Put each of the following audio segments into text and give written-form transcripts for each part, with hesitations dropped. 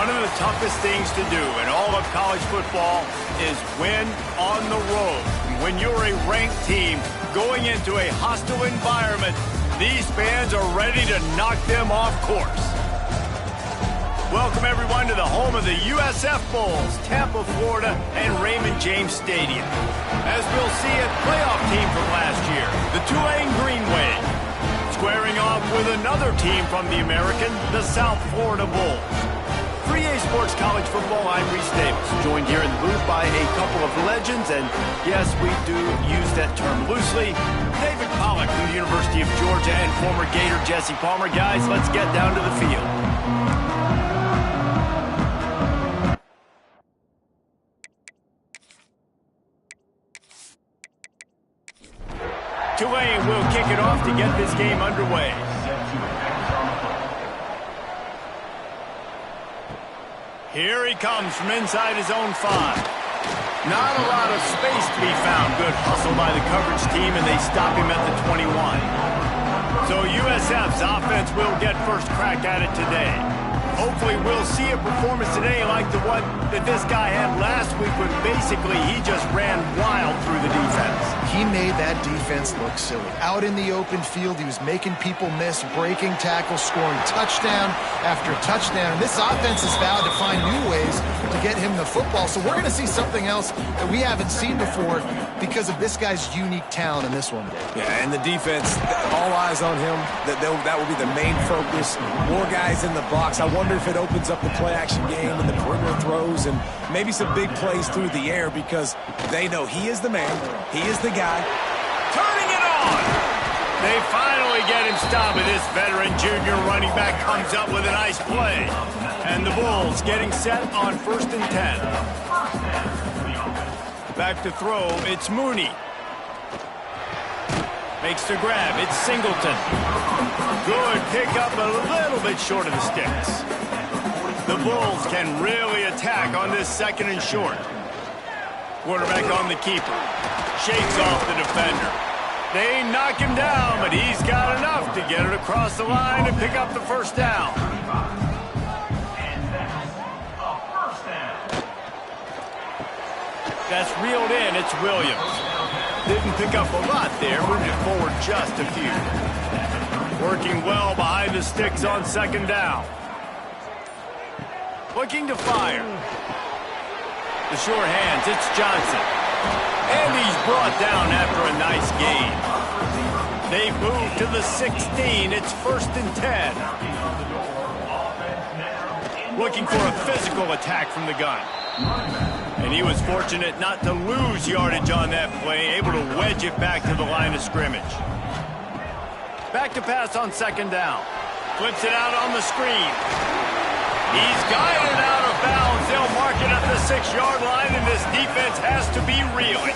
One of the toughest things to do in all of college football is win on the road. When you're a ranked team going into a hostile environment, these fans are ready to knock them off course. Welcome, everyone, to the home of the USF Bulls, Tampa, Florida, and Raymond James Stadium. As we'll see, a playoff team from last year, the Tulane Green Wave, squaring off with another team from the American, the South Florida Bulls. For EA Sports College Football, I'm Reese Davis, joined here in the booth by a couple of legends, and yes, we do use that term loosely. David Pollack from the University of Georgia and former Gator Jesse Palmer. Guys, let's get down to the field. Tulane will kick it off to get this game underway. Here he comes from inside his own 5. Not a lot of space to be found. Good hustle by the coverage team, and they stop him at the 21. So USF's offense will get first crack at it today. Hopefully we'll see a performance today like the one that this guy had last week, when basically he just ran wild through the defense. He made that defense look silly. Out in the open field, he was making people miss, breaking tackles, scoring touchdown after touchdown. And this offense has vowed to find new ways to get him the football. So we're going to see something else that we haven't seen before because of this guy's unique talent in this one. Yeah, and the defense, all eyes on him. That will be the main focus. More guys in the box. I wonder if it opens up the play-action game and the perimeter throws and maybe some big plays through the air, because they know he is the man. He is the guy. Turning it on! They finally get him stopped, and this veteran junior running back comes up with a nice play. And the Bulls getting set on 1st and 10. Back to throw, it's Mooney. Makes the grab, it's Singleton. Good pickup, a little bit short of the sticks. The Bulls can really attack on this 2nd and short. Quarterback on the keeper. Shakes off the defender. They knock him down, but he's got enough to get it across the line and pick up the first down. That's reeled in, it's Williams. Didn't pick up a lot there, moved it forward just a few. Working well behind the sticks on 2nd down. Looking to fire. The short hands, it's Johnson. And he's brought down after a nice gain. They move to the 16, it's 1st and 10. Looking for a physical attack from the gun. And he was fortunate not to lose yardage on that play, able to wedge it back to the line of scrimmage. Back to pass on 2nd down. Flips it out on the screen. He's got it out of bounds. They'll mark it at the 6-yard line, and this defense has to be reeling.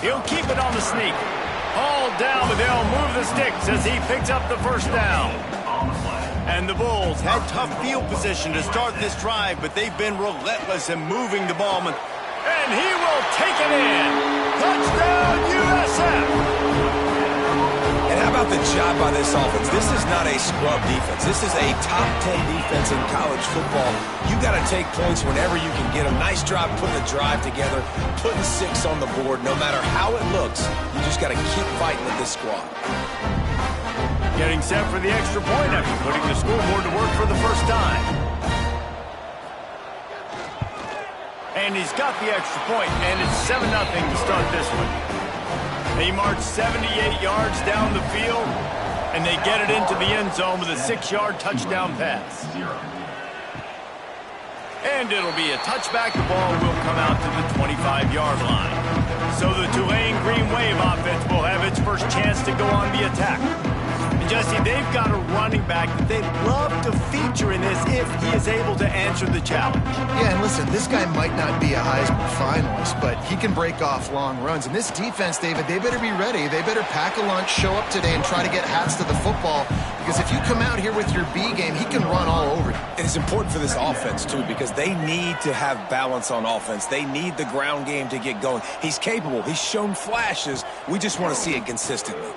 He'll keep it on the sneak. Hauled down, but they'll move the sticks as he picks up the 1st down. And the Bulls had tough field position to start this drive, but they've been relentless in moving the ball. And he will take it in. Touchdown, USF! And how about the job by this offense? This is not a scrub defense. This is a top 10 defense in college football. You got to take points whenever you can get them. Nice job putting the drive together, putting 6 on the board. No matter how it looks, you just got to keep fighting with this squad. Getting set for the extra point after putting the scoreboard to work for the first time. And he's got the extra point, and it's 7-0 to start this one. They march 78 yards down the field, and they get it into the end zone with a 6-yard touchdown pass. And it'll be a touchback. The ball will come out to the 25-yard line. So the Tulane Green Wave offense will have its first chance to go on the attack. And Jesse, they've got a running back that they'd love to feature in this if he is able to answer the challenge. Yeah, and listen, this guy might not be a Heisman finalist, but he can break off long runs. And this defense, David, they better be ready. They better pack a lunch, show up today, and try to get hats to the football. Because if you come out here with your B game, he can run all over you. And it's important for this offense, too, because they need to have balance on offense. They need the ground game to get going. He's capable. He's shown flashes. We just want to see it consistently.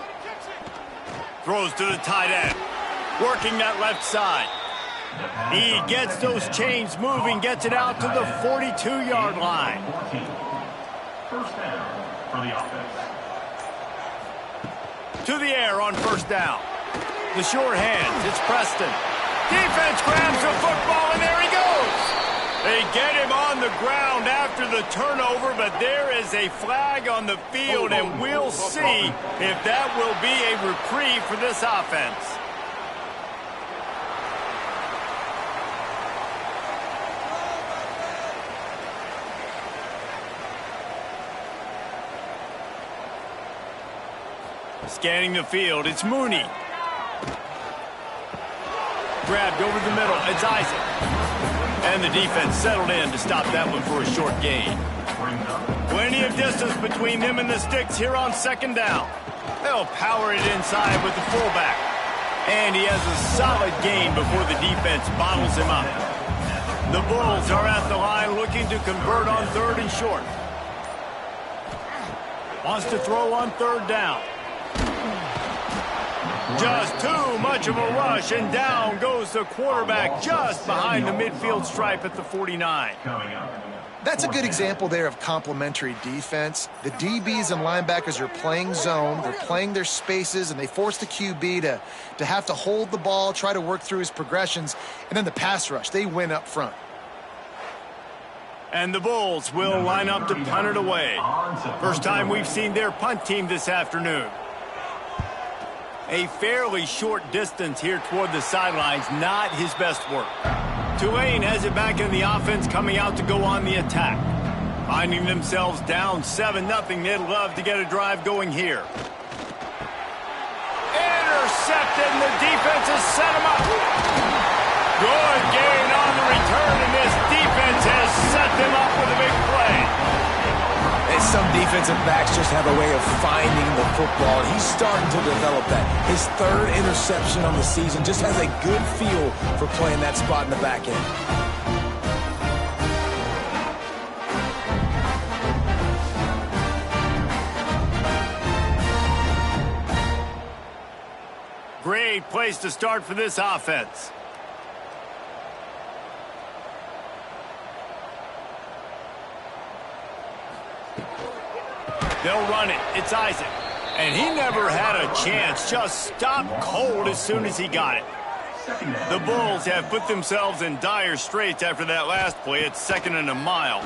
Throws to the tight end. Working that left side. He gets those chains moving, gets it out to the 42-yard line. First down for the offense. To the air on first down. The short hands, it's Preston. Defense grabs the football, and there he goes. They get him on the ground after the turnover, but there is a flag on the field, and we'll see if that will be a reprieve for this offense. Scanning the field, it's Mooney. Grabbed over the middle, it's Isaac. And the defense settled in to stop that one for a short gain. Plenty of distance between them and the sticks here on second down. They'll power it inside with the fullback. And he has a solid gain before the defense bottles him up. The Bulls are at the line looking to convert on third and short. Wants to throw on third down. Just too much of a rush, and down goes the quarterback just behind the midfield stripe at the 49. That's a good example there of complementary defense. The DBs and linebackers are playing zone, they're playing their spaces, and they force the QB to have to hold the ball, try to work through his progressions, and then the pass rush, they win up front. And the Bulls will line up to punt it away. First time we've seen their punt team this afternoon. A fairly short distance here toward the sidelines, not his best work. Tulane has it back in the offense, coming out to go on the attack. Finding themselves down 7-0, they'd love to get a drive going here. Intercepted, and the defense has set him up. Good gain on the return, and this defense has set them up with a big play. And some defensive backs just have a way of finding the football, and he's starting to develop that. His third interception on the season, just has a good feel for playing that spot in the back end. Great place to start for this offense. They'll run it. It's Isaac. And he never had a chance. Just stopped cold as soon as he got it. The Bulls have put themselves in dire straits after that last play. It's 2nd and a mile.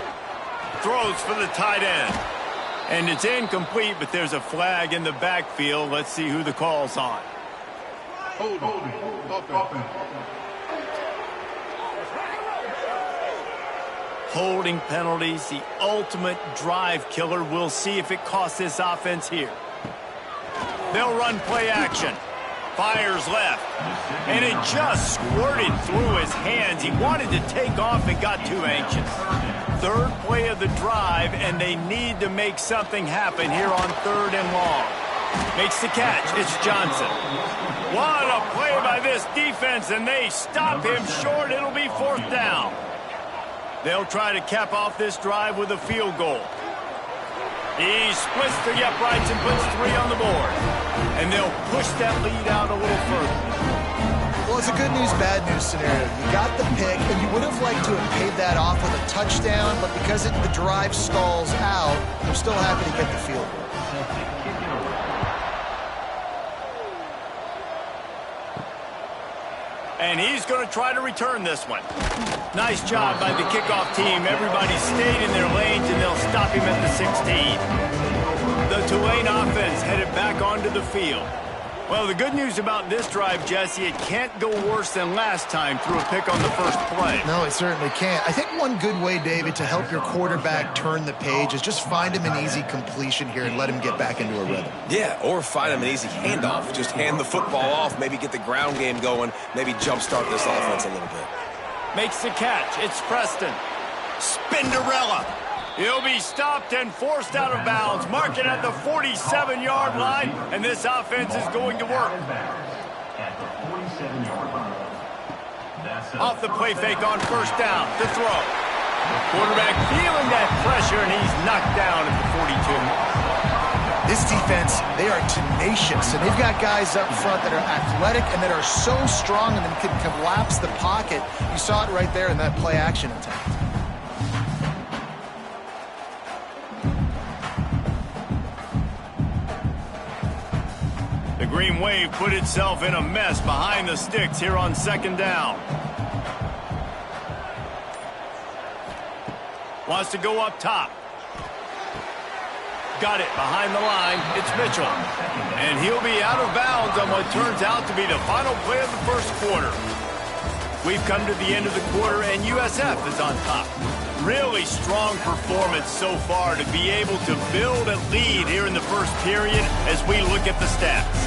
Throws for the tight end. And it's incomplete, but there's a flag in the backfield. Let's see who the call's on. Holding penalties, the ultimate drive killer. We'll see if it costs this offense here. They'll run play action. Fires left. And it just squirted through his hands. He wanted to take off and got too anxious. Third play of the drive, and they need to make something happen here on 3rd and long. Makes the catch. It's Johnson. What a play by this defense, and they stop him short. It'll be 4th down. They'll try to cap off this drive with a field goal. He splits the uprights and puts 3 on the board. And they'll push that lead out a little further. Well, it's a good news, bad news scenario. You got the pick, and you would have liked to have paid that off with a touchdown, but because the drive stalls out, they're still happy to get the field goal. And he's going to try to return this one. Nice job by the kickoff team. Everybody stayed in their lanes, and they'll stop him at the 16. The Tulane offense headed back onto the field. Well, the good news about this drive, Jesse, it can't go worse than last time through a pick on the first play. No, it certainly can't. I think one good way, David, to help your quarterback turn the page is just find him an easy completion here and let him get back into a rhythm. Yeah, or find him an easy handoff. Just hand the football off, maybe get the ground game going, maybe jumpstart this offense a little bit. Makes the catch. It's Preston. Spinderella. He'll be stopped and forced out of bounds. Mark it at the 47-yard line, and this offense is going to work. Off the play fake on first down to throw. Quarterback feeling that pressure, and he's knocked down at the 42. This defense, they are tenacious, and they've got guys up front that are athletic and that are so strong and that can collapse the pocket. You saw it right there in that play-action attempt. The Green Wave put itself in a mess behind the sticks here on second down. Wants to go up top. Got it behind the line. It's Mitchell. And he'll be out of bounds on what turns out to be the final play of the first quarter. We've come to the end of the quarter, and USF is on top. Really strong performance so far to be able to build a lead here in the first period as we look at the stats.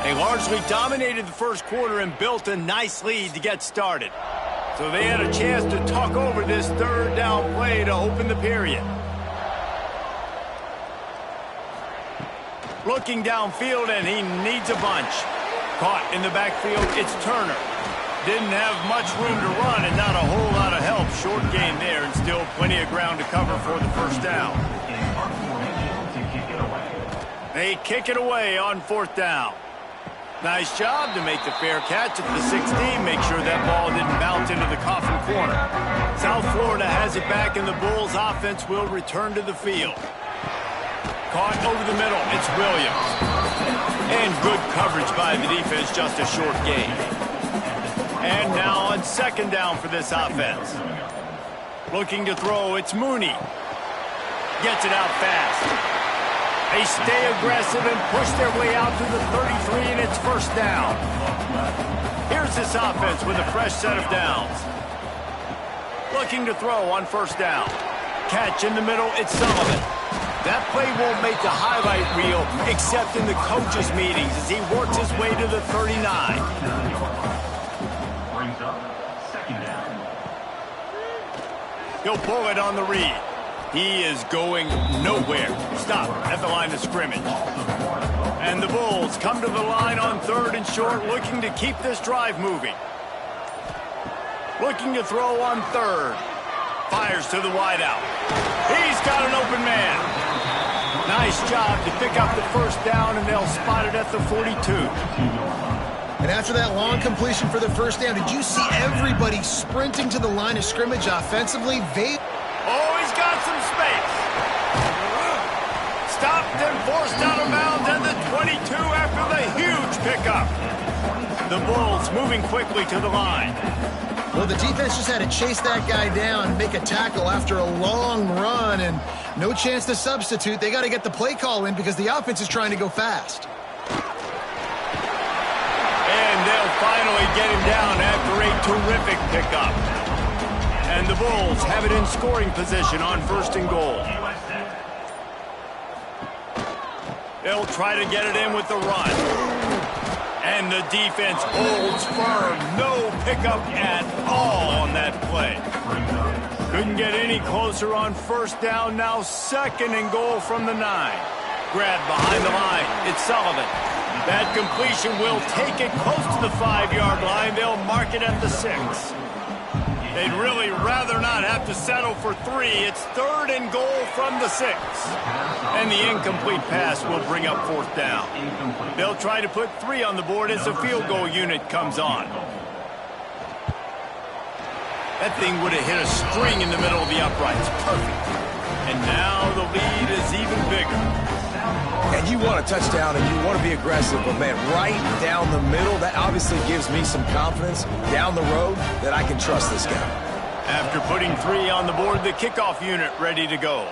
They largely dominated the first quarter and built a nice lead to get started. So they had a chance to talk over this third down play to open the period. Looking downfield, and he needs a bunch. Caught in the backfield, it's Turner. Didn't have much room to run and not a whole lot of help. Short gain there and still plenty of ground to cover for the first down. They kick it away on fourth down. Nice job to make the fair catch at the 16. Make sure that ball didn't bounce into the coffin corner. South Florida has it back, and the Bulls offense will return to the field. Caught over the middle. It's Williams. And good coverage by the defense, just a short gain. And now on second down for this offense. Looking to throw, it's Mooney. Gets it out fast. They stay aggressive and push their way out to the 33, and it's first down. Here's this offense with a fresh set of downs. Looking to throw on first down. Catch in the middle, it's Sullivan. That play won't make the highlight reel except in the coaches' meetings as he works his way to the 39. Brings up second down. He'll pull it on the read. He is going nowhere. Stop at the line of scrimmage. And the Bulls come to the line on third and short, looking to keep this drive moving. Looking to throw on third. Fires to the wideout. He's got an open man. Nice job to pick up the first down, and they'll spot it at the 42. And after that long completion for the first down, did you see everybody sprinting to the line of scrimmage offensively? Oh, he's got some space. Stopped and forced out of bounds at the 22 after the huge pickup. The Bulls moving quickly to the line. Well, the defense just had to chase that guy down and make a tackle after a long run, and no chance to substitute. They got to get the play call in because the offense is trying to go fast. And they'll finally get him down after a terrific pickup. And the Bulls have it in scoring position on first and goal. They'll try to get it in with the run. And the defense holds firm. No pickup at all on that play. Couldn't get any closer on first down. Now second and goal from the 9. Grabbed behind the line. It's Sullivan. That completion will take it close to the 5-yard line. They'll mark it at the 6. They'd really rather not have to settle for 3. It's third and goal from the 6. And the incomplete pass will bring up fourth down. They'll try to put 3 on the board as the field goal unit comes on. That thing would have hit a string in the middle of the uprights. Perfect. And now the lead is even bigger. And you want a touchdown and you want to be aggressive, but man, right down the middle, that obviously gives me some confidence down the road that I can trust this guy. After putting 3 on the board, the kickoff unit ready to go.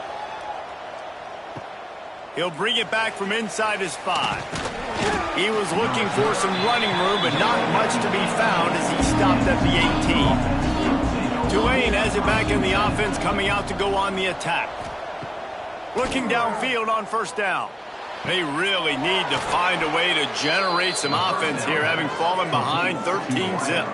He'll bring it back from inside his 5. He was looking for some running room, but not much to be found as he stopped at the 18. Tulane has it back in the offense, coming out to go on the attack. Looking downfield on first down. They really need to find a way to generate some offense here, having fallen behind 13-zip.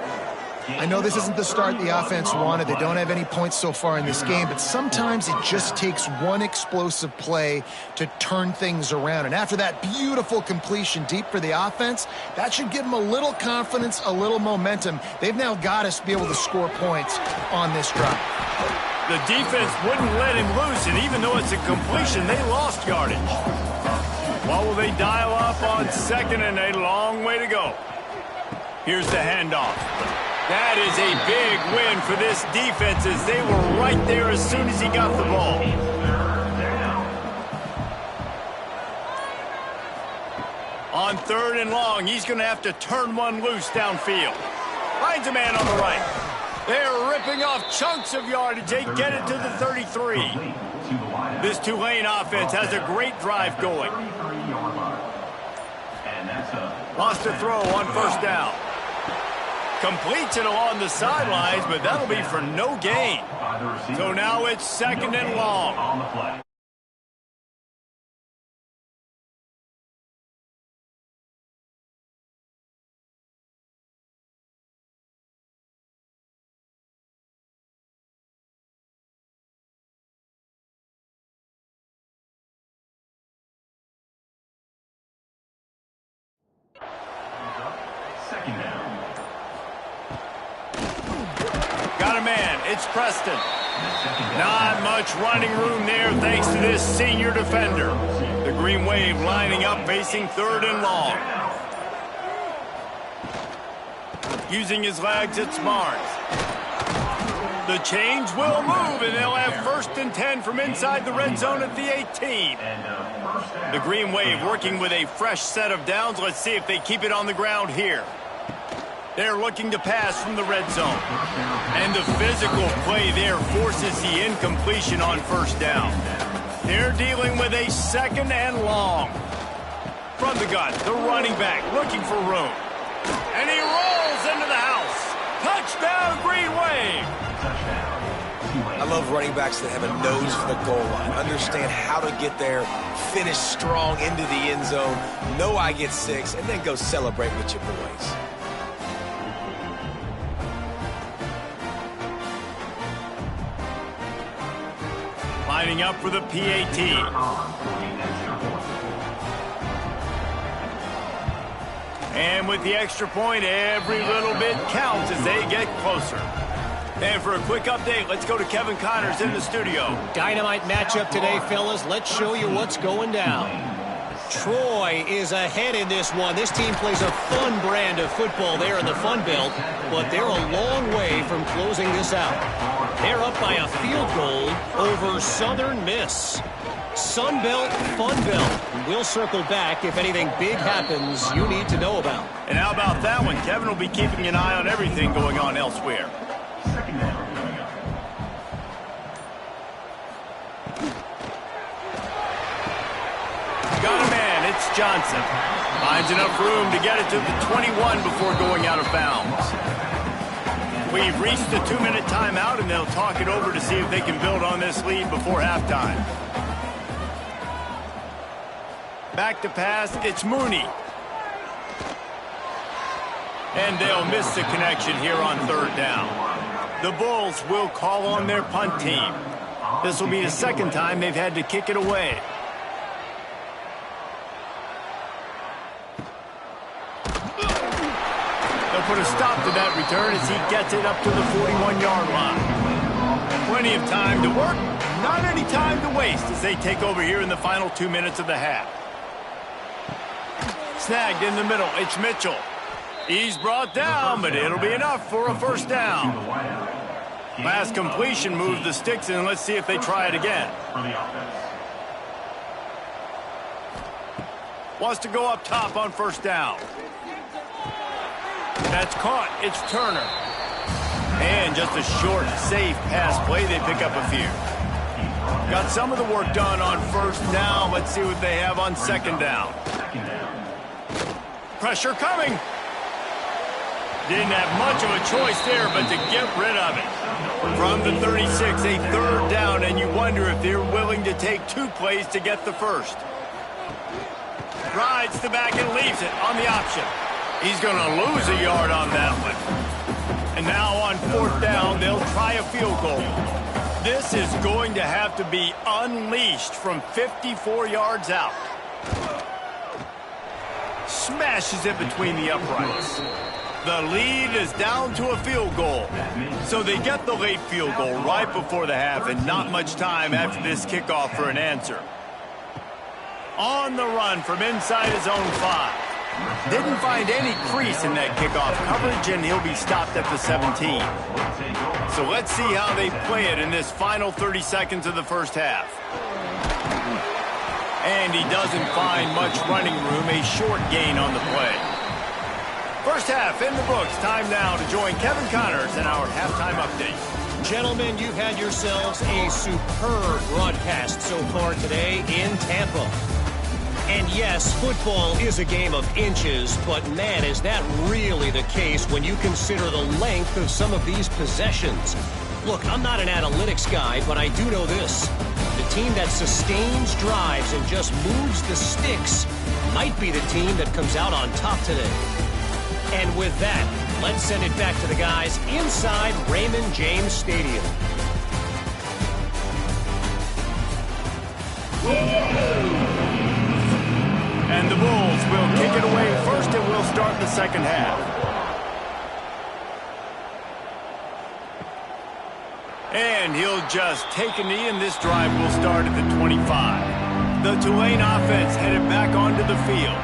I know this isn't the start the offense wanted. They don't have any points so far in this game, but sometimes it just takes one explosive play to turn things around. And after that beautiful completion deep for the offense, that should give them a little confidence, a little momentum. They've now got us to be able to score points on this drive. The defense wouldn't let him loose, and even though it's a completion, they lost yardage. What will they dial up on second and a long way to go? Here's the handoff. That is a big win for this defense as they were right there as soon as he got the ball. On third and long, he's going to have to turn one loose downfield. Finds a man on the right. They're ripping off chunks of yardage. They get it to the 33. This Tulane offense has a great drive going. Lost a throw on first down. Completes it along the sidelines, but that'll be for no gain. So now it's second and long. Second down. Got a man. It's Preston. Not much running room there thanks to this senior defender. The Green Wave lining up facing third and long. Using his legs, it's Barnes. The chains will move, and they'll have first and 10 from inside the red zone at the 18. The Green Wave working with a fresh set of downs. Let's see if they keep it on the ground here. They're looking to pass from the red zone. And the physical play there forces the incompletion on first down. They're dealing with a second and long. From the gun, the running back looking for room. And he rolls into the house. Touchdown, Green Wave. I love running backs that have a nose for the goal line. Understand how to get there, finish strong into the end zone, know I get 6, and then go celebrate with your boys. Lining up for the PAT. And with the extra point, every little bit counts as they get closer. And for a quick update, let's go to Kevin Connors in the studio. Dynamite matchup today, fellas. Let's show you what's going down. Troy is ahead in this one. This team plays a fun brand of football there in the Fun Belt, but they're a long way from closing this out. They're up by a field goal over Southern Miss. Sun Belt, Fun Belt. We'll circle back if anything big happens you need to know about. And how about that one? Kevin will be keeping an eye on everything going on elsewhere. Second down coming up. Got a man, it's Johnson. Finds enough room to get it to the 21 before going out of bounds. We've reached the 2-minute timeout, and they'll talk it over to see if they can build on this lead before halftime. Back to pass, it's Mooney. And they'll miss the connection here on third down. The Bulls will call on their punt team. This will be the second time they've had to kick it away. They'll put a stop to that return as he gets it up to the 41-yard line. Plenty of time to work, not any time to waste as they take over here in the final 2 minutes of the half. Snagged in the middle, it's Mitchell. He's brought down, but it'll be enough for a first down. Last completion moved the sticks in. Let's see if they try it again. Wants to go up top on first down. That's caught. It's Turner. And just a short, safe pass play. They pick up a few. Got some of the work done on first down. Let's see what they have on second down. Pressure coming. Didn't have much of a choice there, but to get rid of it. From the 36, a third down, and you wonder if they're willing to take 2 plays to get the first. Rides the back and leaves it on the option. He's going to lose a yard on that one. And Now on 4th down, they'll try a field goal. This is going to have to be unleashed from 54 yards out. Smashes it between the uprights. The lead is down to a field goal. So they get the late field goal right before the half and not much time after this kickoff for an answer. On the run from inside his own 5. Didn't find any crease in that kickoff coverage, and he'll be stopped at the 17. So let's see how they play it in this final 30 seconds of the first half. And he doesn't find much running room, a short gain on the play. First half in the books. Time now to join Kevin Connors in our halftime update. Gentlemen, you've had yourselves a superb broadcast so far today in Tampa. And yes, football is a game of inches, but man, is that really the case when you consider the length of some of these possessions. Look, I'm not an analytics guy, but I do know this. The team that sustains drives and just moves the sticks might be the team that comes out on top today. And with that, let's send it back to the guys inside Raymond James Stadium. And the Bulls will kick it away first, and we'll start the second half. And he'll just take a knee, and this drive will start at the 25. The Tulane offense headed back onto the field.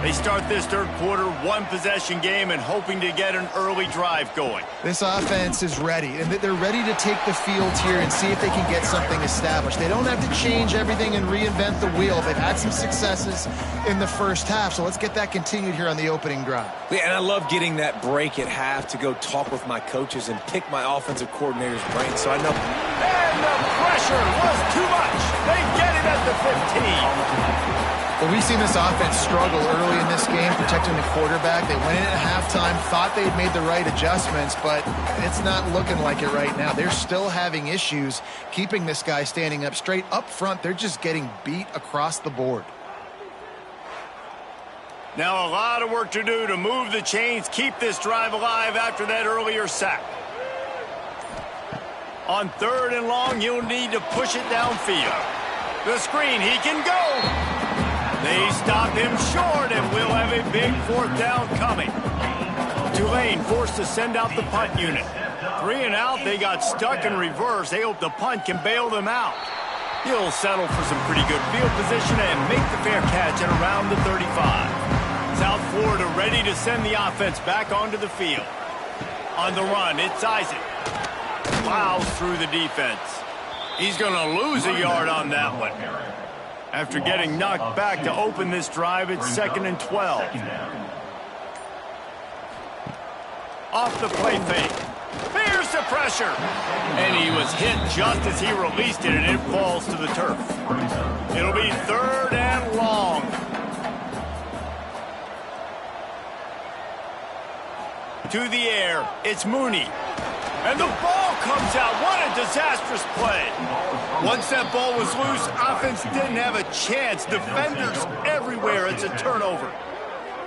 They start this third quarter, one-possession game, and hoping to get an early drive going. This offense is ready, and they're ready to take the field here and see if they can get something established. They don't have to change everything and reinvent the wheel. They've had some successes in the first half, so let's get that continued here on the opening drive. Yeah, and I love getting that break at half to go talk with my coaches and pick my offensive coordinator's brain, so I know. And the pressure was too much. They get it at the 15. Well, we've seen this offense struggle early in this game, protecting the quarterback. They went in at halftime, thought they'd made the right adjustments, but it's not looking like it right now. They're still having issues keeping this guy standing up straight. Up front, they're just getting beat across the board. Now a lot of work to do to move the chains, keep this drive alive after that earlier sack. On 3rd and long, you'll need to push it downfield. The screen, he can go. They stop him short, and we'll have a big 4th down coming. Tulane forced to send out the punt unit. 3 and out, they got stuck in reverse. They hope the punt can bail them out. He'll settle for some pretty good field position and make the fair catch at around the 35. South Florida ready to send the offense back onto the field. On the run, it's Isaac. Plows through the defense. He's going to lose a yard on that one. After getting knocked back to open this drive, it's 2nd and 12. Off the play fake. Fears the pressure. And he was hit just as he released it, and it falls to the turf. It'll be 3rd and long. To the air, it's Mooney. And the ball comes out. What a disastrous play. Once that ball was loose, offense didn't have a chance. Defenders everywhere. It's a turnover.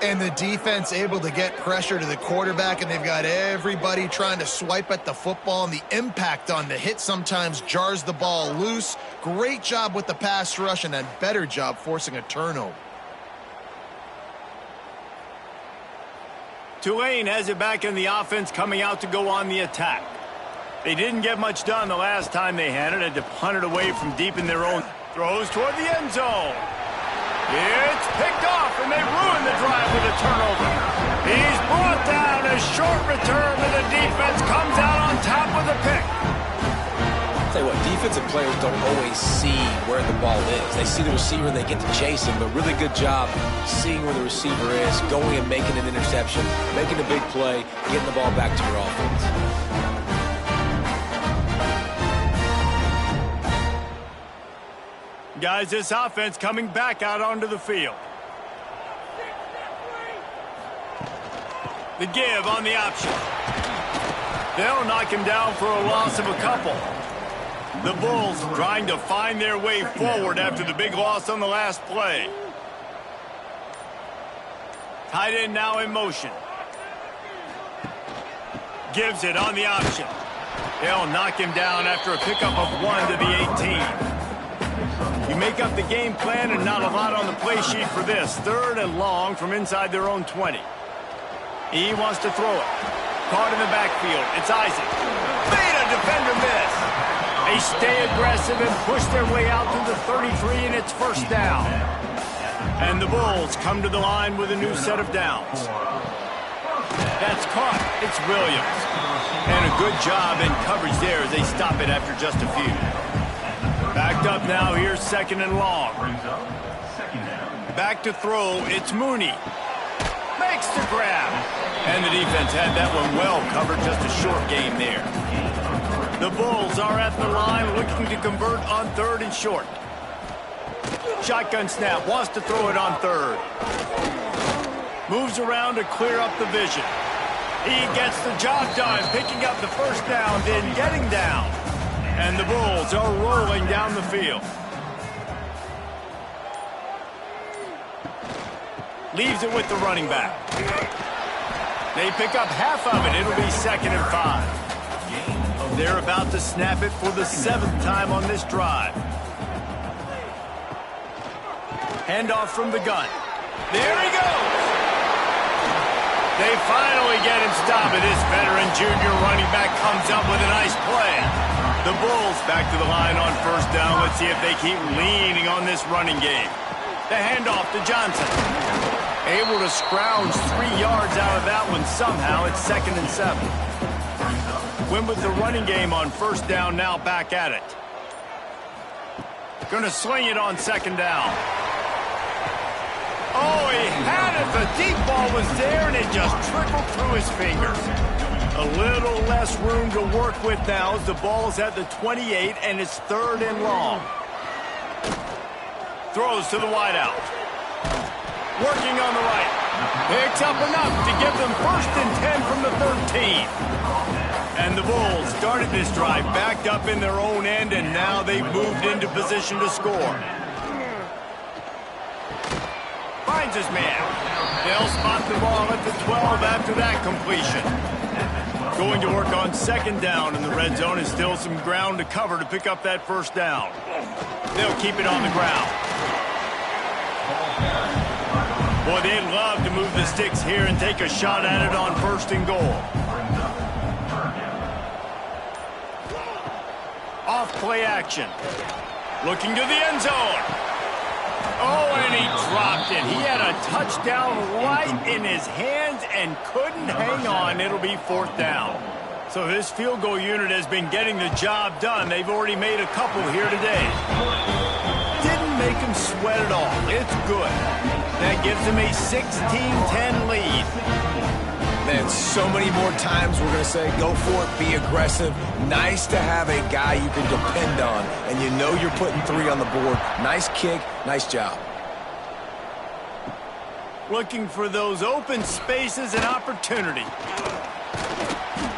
And the defense able to get pressure to the quarterback, and they've got everybody trying to swipe at the football, and the impact on the hit sometimes jars the ball loose. Great job with the pass rush, and a better job forcing a turnover. Tulane has it back in the offense, coming out to go on the attack. They didn't get much done the last time they had it, and to punt it away from deep in their own. Throws toward the end zone. It's picked off, and they ruin the drive with a turnover. He's brought down, a short return, and the defense comes out on top with a pick. I'll tell you what, defensive players don't always see where the ball is. They see the receiver, they get to chase him, but really good job seeing where the receiver is, going and making an interception, making a big play, getting the ball back to your offense. Guys, this offense coming back out onto the field. The give on the option. They'll knock him down for a loss of a couple. The Bulls trying to find their way forward after the big loss on the last play. Tight end now in motion. Gives it on the option. They'll knock him down after a pickup of 1 to the 18. You make up the game plan and not a lot on the play sheet for this. 3rd and long from inside their own 20. He wants to throw it. Caught in the backfield. It's Isaac. Beta defender miss. They stay aggressive and push their way out to the 33, and it's 1st down. And the Bulls come to the line with a new set of downs. That's caught. It's Williams. And a good job in coverage there as they stop it after just a few. Backed up now. Here's 2nd and long. Back to throw. It's Mooney. Makes the grab. And the defense had that one well covered. Just a short game there. The Bulls are at the line looking to convert on 3rd and short. Shotgun snap. Wants to throw it on 3rd. Moves around to clear up the vision. He gets the job done, picking up the 1st down, then getting down. And the Bulls are rolling down the field. Leaves it with the running back. They pick up half of it. It'll be 2nd and 5. They're about to snap it for the 7th time on this drive. Handoff from the gun. There he goes. They finally get him stopped, and this veteran junior running back comes up with a nice play. The Bulls back to the line on 1st down. Let's see if they keep leaning on this running game. The handoff to Johnson. Able to scrounge 3 yards out of that one somehow. It's 2nd and 7. Win with the running game on 1st down, now back at it. Going to sling it on 2nd down. Oh, he had it. The deep ball was there, and it just trickled through his fingers. A little less room to work with now as the ball's at the 28, and it's 3rd and long. Throws to the wideout. Working on the right. Picks up enough to give them 1st and 10 from the 13. And the Bulls started this drive backed up in their own end, and now they've moved into position to score. Finds his man. They'll spot the ball at the 12 after that completion. Going to work on 2nd down in the red zone, and still some ground to cover to pick up that 1st down. They'll keep it on the ground. Boy, they'd love to move the sticks here and take a shot at it on 1st and goal. Off play action. Looking to the end zone. Oh, and he dropped it. He had a touchdown right in his hands and couldn't hang on. It'll be 4th down. So this field goal unit has been getting the job done. They've already made a couple here today. Didn't make him sweat at all. It's good. That gives him a 16-10 lead. Man, so many more times we're going to say, go for it, be aggressive. Nice to have a guy you can depend on, and you know you're putting 3 on the board. Nice kick, nice job. Looking for those open spaces and opportunity.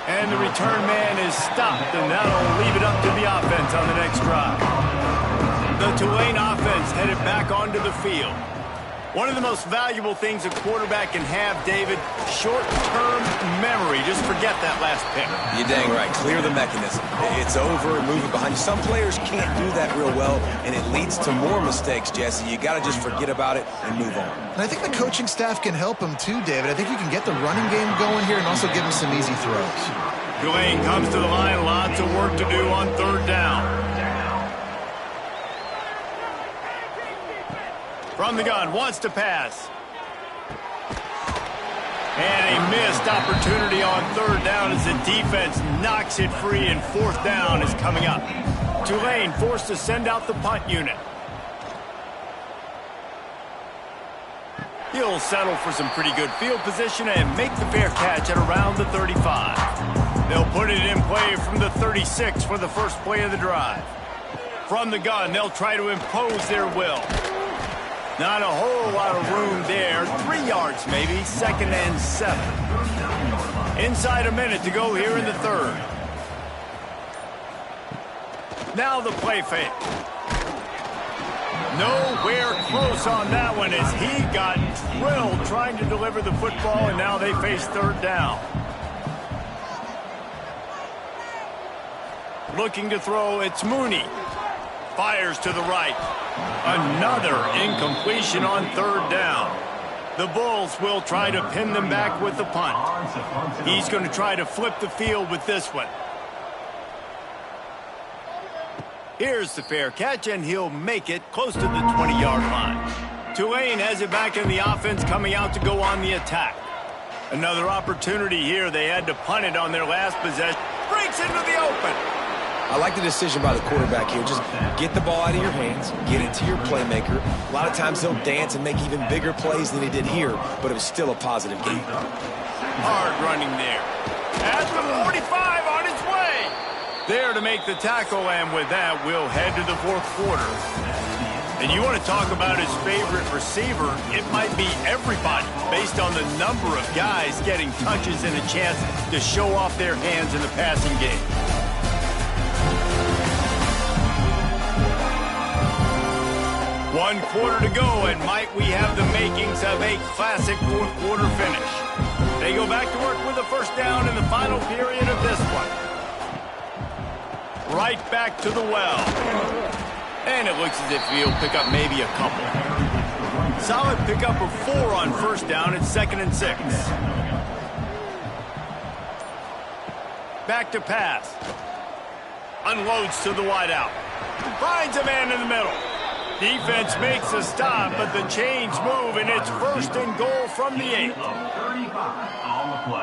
And the return man is stopped, and that'll leave it up to the offense on the next drive. The Tulane offense headed back onto the field. One of the most valuable things a quarterback can have, David, short-term memory. Just forget that last pick. You're dang right. Clear the mechanism. It's over, move it behind you. Some players can't do that real well, and it leads to more mistakes, Jesse. You got to just forget about it and move on. And I think the coaching staff can help him too, David. I think you can get the running game going here and also give him some easy throws. Tulane comes to the line. Lots of work to do on 3rd down. From the gun, wants to pass. And a missed opportunity on 3rd down as the defense knocks it free, and 4th down is coming up. Tulane forced to send out the punt unit. He'll settle for some pretty good field position and make the fair catch at around the 35. They'll put it in play from the 36 for the first play of the drive. From the gun, they'll try to impose their will. Not a whole lot of room there. 3 yards maybe. 2nd and 7. Inside a minute to go here in the 3rd. Now the play fake. Nowhere close on that one as he got drilled trying to deliver the football, and now they face 3rd down. Looking to throw, it's Mooney. Fires to the right. Another incompletion on third down. The Bulls will try to pin them back with the punt. He's going to try to flip the field with this one. Here's the fair catch, and he'll make it close to the 20-yard line. Tulane has it back in the offense, coming out to go on the attack. Another opportunity here. They had to punt it on their last possession. Breaks into the open. I like the decision by the quarterback here. Just get the ball out of your hands, get it to your playmaker. A lot of times he'll dance and make even bigger plays than he did here, but it was still a positive game. Hard running there. At the 45 on his way. There to make the tackle, and with that, we'll head to the fourth quarter. And you want to talk about his favorite receiver, it might be everybody, based on the number of guys getting touches and a chance to show off their hands in the passing game. One quarter to go, and might we have the makings of a classic fourth quarter finish. They go back to work with a first down in the final period of this one. Right back to the well. And it looks as if he'll pick up maybe a couple. Solid pickup of 4 on first down. It's 2nd and 6. Back to pass. Unloads to the wideout. Finds a man in the middle. Defense makes a stop, but the chains move, and it's 1st and goal from the 8.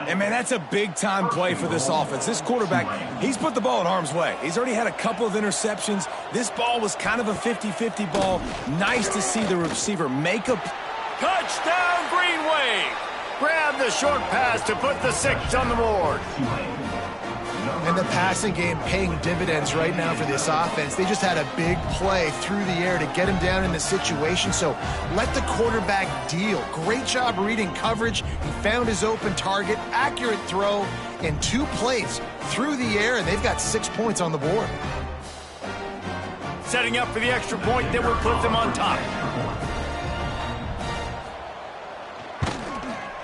And, man, that's a big-time play for this offense. This quarterback, he's put the ball in harm's way. He's already had a couple of interceptions. This ball was kind of a 50-50 ball. Nice to see the receiver make a... Touchdown, Green Wave! Grab the short pass to put the 6 on the board. And the passing game paying dividends right now for this offense. They just had a big play through the air to get him down in the situation. So let the quarterback deal. Great job reading coverage. He found his open target, accurate throw, and 2 plays through the air, and they've got 6 points on the board. Setting up for the extra point that would put them on top.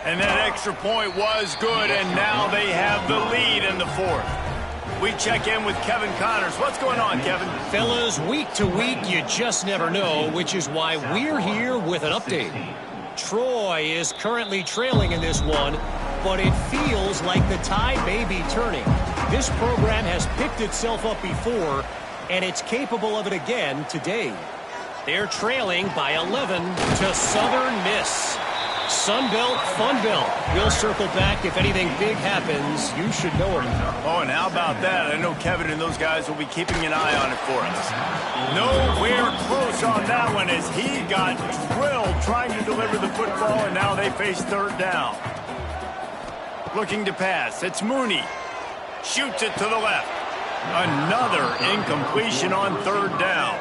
And that extra point was good, and now they have the lead in the 4th. We check in with Kevin Connors. What's going on, Kevin? Fellas, week to week, you just never know, which is why we're here with an update. Troy is currently trailing in this one, but it feels like the tide may be turning. This program has picked itself up before, and it's capable of it again today. They're trailing by 11 to Southern Miss. Sunbelt, Funbelt. We'll circle back. If anything big happens, you should know it. Oh, and how about that? I know Kevin and those guys will be keeping an eye on it for us. Nowhere close on that one as he got drilled trying to deliver the football, and now they face 3rd down. Looking to pass. It's Mooney. Shoots it to the left. Another incompletion on 3rd down.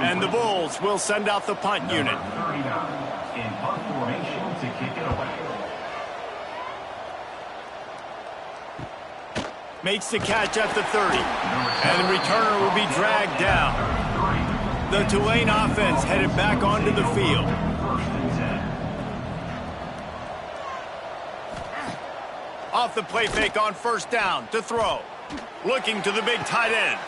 And the Bulls will send out the punt unit. In punt formation to kick it away. Makes the catch at the 30. And the returner will be dragged down. The Tulane offense headed back onto the field. Off the play fake on first down to throw. Looking to the big tight end.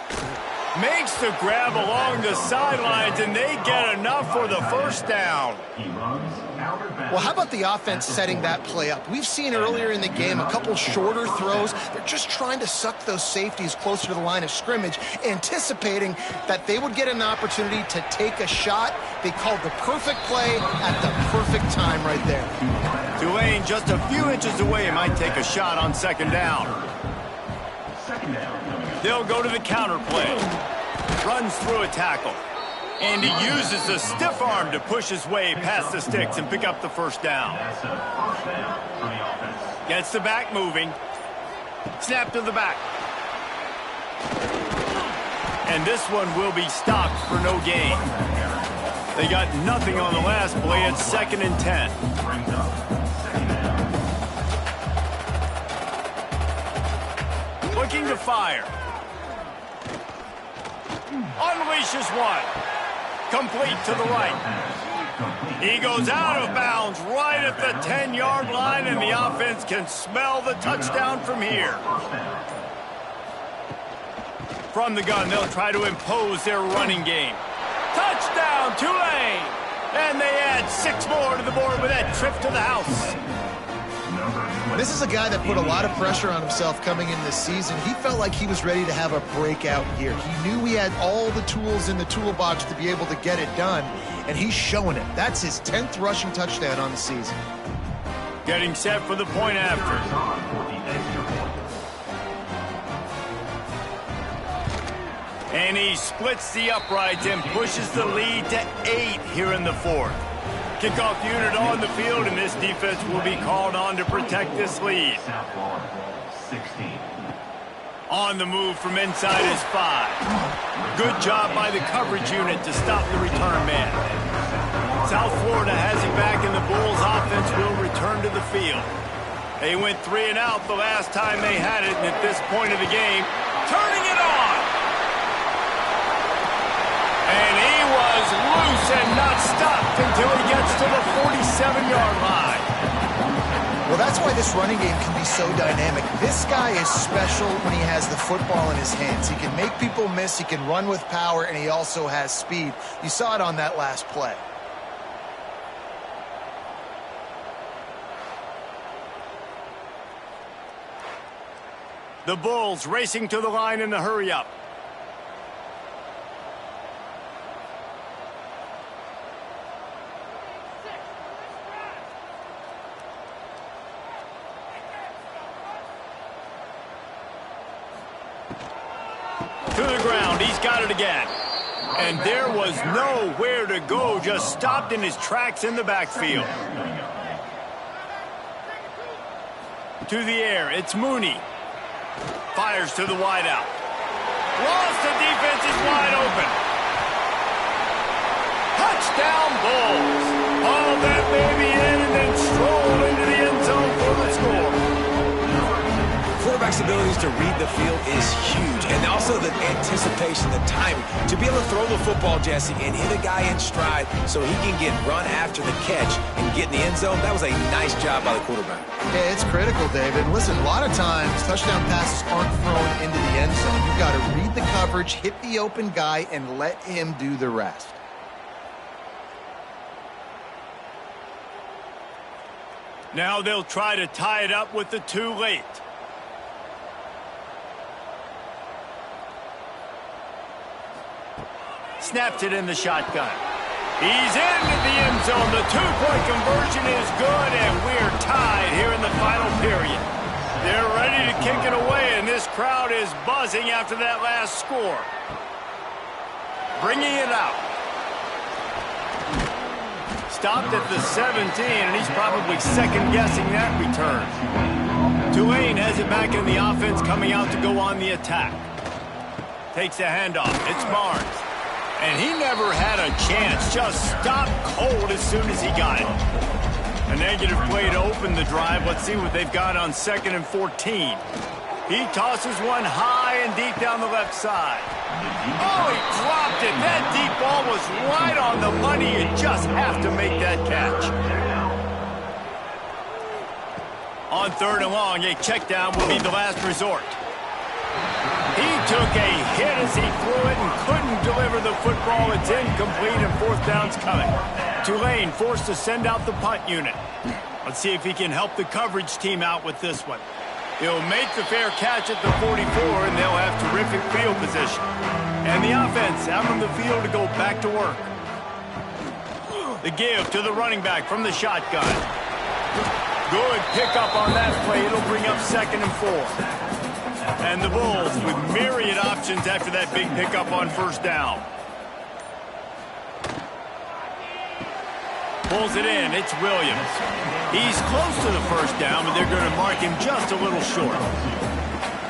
Makes the grab along the sidelines, and they get enough for the first down. Well, how about the offense setting that play up? We've seen earlier in the game a couple shorter throws. They're just trying to suck those safeties closer to the line of scrimmage, anticipating that they would get an opportunity to take a shot. They called the perfect play at the perfect time right there. Tulane just a few inches away might take a shot on 2nd down. They'll go to the counter play. Runs through a tackle. And he uses the stiff arm to push his way past the sticks and pick up the first down. Gets the back moving. Snap to the back. And this one will be stopped for no gain. They got nothing on the last play. It's 2nd and 10. Looking to fire. Unleashes one. Complete to the right. He goes out of bounds right at the 10-yard line, and the offense can smell the touchdown from here. From the gun, they'll try to impose their running game. Touchdown, Tulane! And they add 6 more to the board with that trip to the house. This is a guy that put a lot of pressure on himself coming in this season. He felt like he was ready to have a breakout year. He knew he had all the tools in the toolbox to be able to get it done, and he's showing it. That's his 10th rushing touchdown on the season. Getting set for the point after. And he splits the uprights and pushes the lead to 8 here in the 4th. Kickoff unit on the field, and this defense will be called on to protect this lead. On the move from inside is 5. Good job by the coverage unit to stop the return man. South Florida has it back, and the Bulls offense will return to the field. They went 3 and out the last time they had it, and at this point of the game, turning it on. And he was loose and not stopped until he gets to the 47-yard line. Well, that's why this running game can be so dynamic. This guy is special when he has the football in his hands. He can make people miss, he can run with power, and he also has speed. You saw it on that last play. The Bulls racing to the line in the hurry-up. To the ground, he's got it again. And there was nowhere to go, just stopped in his tracks in the backfield. To the air, it's Mooney. Fires to the wideout. Lost, the defense is wide open. Touchdown, Bulls. Haul that baby in and then stroll into the end zone for the score. Quarterback's abilities to read the field is huge, and also the anticipation, the timing. To be able to throw the football, Jesse, and hit a guy in stride so he can get run after the catch and get in the end zone, that was a nice job by the quarterback. Yeah, it's critical, David. Listen, a lot of times touchdown passes aren't thrown into the end zone. You've got to read the coverage, hit the open guy, and let him do the rest. Now they'll try to tie it up with the 2 late. Snaps it in the shotgun. He's into the end zone. The 2-point conversion is good, and we're tied here in the final period. They're ready to kick it away, and this crowd is buzzing after that last score. Bringing it out. Stopped at the 17, and he's probably second-guessing that return. Tulane has it back in the offense, coming out to go on the attack. Takes a handoff. It's Barnes. And he never had a chance, just stopped cold as soon as he got it. A negative play to open the drive. Let's see what they've got on 2nd and 14. He tosses one high and deep down the left side. Oh, he dropped it. That deep ball was right on the money. You just have to make that catch. On 3rd and long, a check down will be the last resort. He took a hit as he threw it and couldn't deliver the football. It's incomplete and 4th down's coming. Tulane forced to send out the punt unit. Let's see if he can help the coverage team out with this one. He'll make the fair catch at the 44, and they'll have terrific field position. And the offense out on the field to go back to work. The give to the running back from the shotgun. Good pickup on that play. It'll bring up 2nd and 4. And the Bulls with myriad options after that big pickup on 1st down. Pulls it in. It's Williams. He's close to the 1st down, but they're going to mark him just a little short.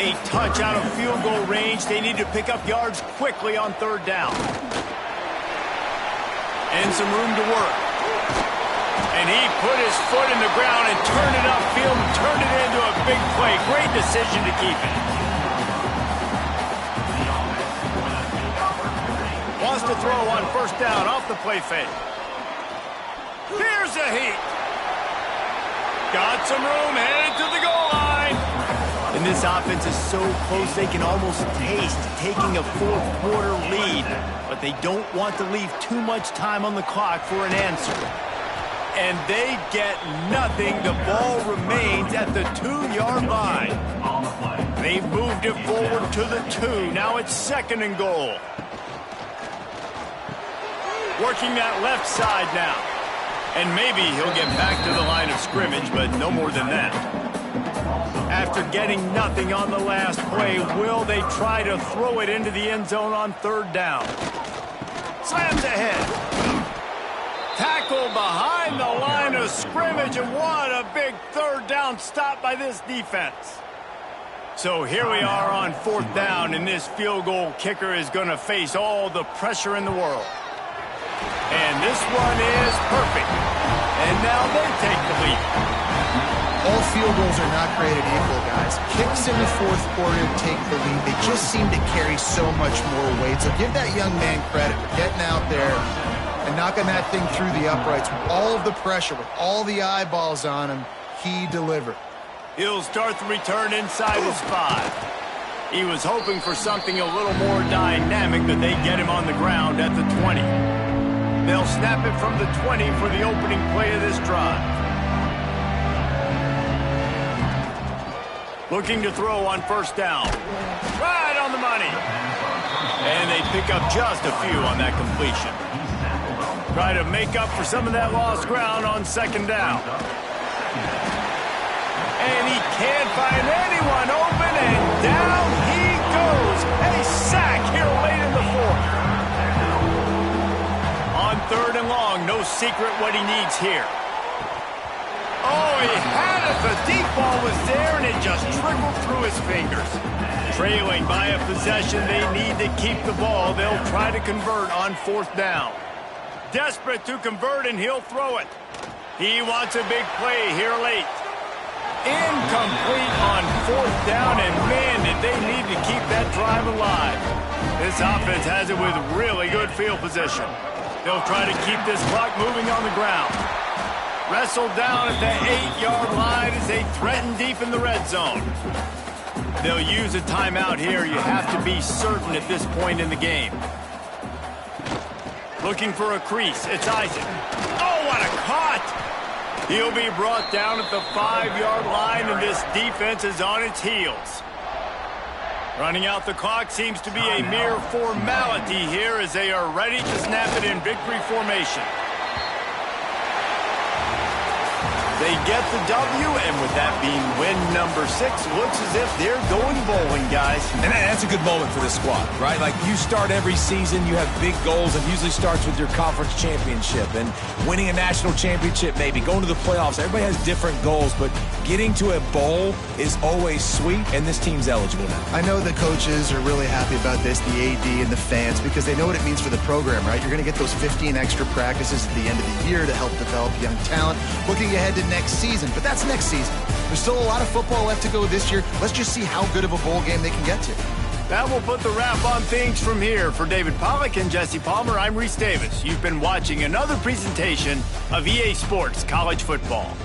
A touch out of field goal range. They need to pick up yards quickly on 3rd down. And some room to work. And he put his foot in the ground and turned it upfield and turned it into a big play. Great decision to keep it. Wants to throw on 1st down off the play fake. Here's a heat. Got some room, headed to the goal line. And And this offense is so close they can almost taste taking a fourth-quarter lead. But they don't want to leave too much time on the clock for an answer. And they get nothing. The ball remains at the 2-yard line. They've moved it forward to the 2. Now it's 2nd and goal. Working that left side now. And maybe he'll get back to the line of scrimmage, but no more than that. After getting nothing on the last play, will they try to throw it into the end zone on 3rd down? Slams ahead. Tackle behind the line of scrimmage, and what a big 3rd down stop by this defense. So here we are on 4th down, and this field goal kicker is going to face all the pressure in the world. And this one is perfect. And now they take the lead. All field goals are not created equal, guys. Kicks in the 4th quarter take the lead. They just seem to carry so much more weight. So give that young man credit for getting out there and knocking that thing through the uprights with all of the pressure, with all the eyeballs on him. He delivered. He'll start the return inside his 5. He was hoping for something a little more dynamic, but they get him on the ground at the 20. They'll snap it from the 20 for the opening play of this drive. Looking to throw on 1st down. Right on the money. And they pick up just a few on that completion. Try to make up for some of that lost ground on 2nd down. And he can't find anyone open, and down he goes. A sack here late in the 4th. On 3rd and long, no secret what he needs here. Oh, he had it. The deep ball was there, and it just trickled through his fingers. Trailing by a possession, they need to keep the ball. They'll try to convert on 4th down. Desperate to convert, and he'll throw it. He wants a big play here late. Incomplete on 4th down, and man, did they need to keep that drive alive. This offense has it with really good field position. They'll try to keep this clock moving on the ground. Wrestled down at the 8-yard line as they threaten deep in the red zone. They'll use a timeout here. You have to be certain at this point in the game. Looking for a crease. It's Isaac. Oh, what a cut! He'll be brought down at the 5-yard line, and this defense is on its heels. Running out the clock seems to be a mere formality here as they are ready to snap it in victory formation. They get the W, and with that being win number 6, looks as if they're going bowling, guys. And that's a good moment for this squad, right? Like, you start every season, you have big goals. It usually starts with your conference championship and winning a national championship, maybe going to the playoffs. Everybody has different goals, but getting to a bowl is always sweet, and this team's eligible now. I know the coaches are really happy about this, the AD and the fans, because they know what it means for the program, right? You're going to get those 15 extra practices at the end of the year to help develop young talent. Looking ahead to next season, but that's next season. There's still a lot of football left to go this year. Let's just see how good of a bowl game they can get to. That will put the wrap on things from here. For David Pollack and Jesse Palmer, I'm Reese Davis. You've been watching another presentation of EA Sports College Football.